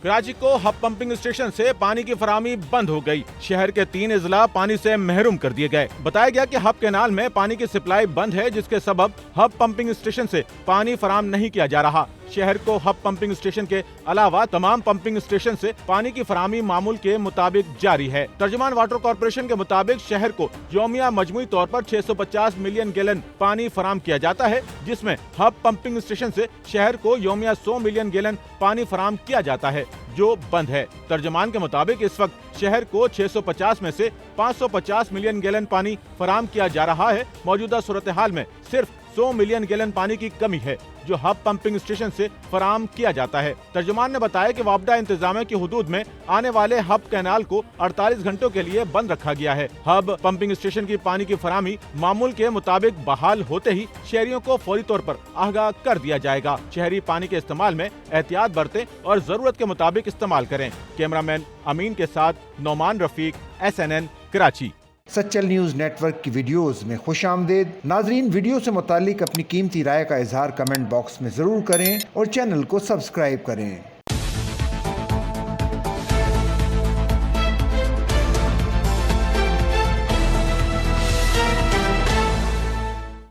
कराची को hub pumping station से पानी की फराहमी बंद हो गई। शहर के 3 अजला पानी से महरूम कर दिए गए। बताया गया कि हब कैनाल में पानी की सप्लाई बंद है, जिसके सबब हब पंपिंग स्टेशन से पानी फराहम नहीं किया जा रहा। शहर को हब पंपिंग स्टेशन के अलावा तमाम पंपिंग स्टेशन से पानी की फराहमी मामूल के मुताबिक जारी है। तर्जुमान वाटर कॉर्पोरेशन के मुताबिक शहर को यौमिया मजमूई तौर पर 650 मिलियन गैलन पानी फराहम किया जाता है, जिसमें हब पंपिंग स्टेशन से शहर को यौमिया 100 मिलियन गैलन पानी फराहम किया जाता है, जो बंद है। तर्जुमान के मुताबिक इस वक्त शहर को 650 में से 550 मिलियन गैलन पानी फराहम किया जा रहा है। मौजूदा सूरत हाल में सिर्फ 100 मिलियन गैलन पानी की कमी है, जो हब पंपिंग स्टेशन से फराहम किया जाता है। तर्जुमान ने बताया कि वापडा इंतजामिया की हुदूद में आने वाले हब कैनाल को 48 घंटों के लिए बंद रखा गया है। हब पंपिंग स्टेशन की पानी की फराहमी मामूल के मुताबिक बहाल होते ही शहरियों को फौरी तौर पर आगाह कर दिया जाएगा। शहरी पानी के इस्तेमाल में एहतियात बरतें और जरूरत के मुताबिक इस्तेमाल करें। कैमरामैन अमीन के साथ Nauman Rafiq, SNN Karachi. Sachal news network की वीडियोस में खुशामदीद। नाजरीन, वीडियो से मुतालिक अपनी कीमती राय का इजहार कमेंट बॉक्स में ज़रूर करें और चैनल को सब्सक्राइब करें।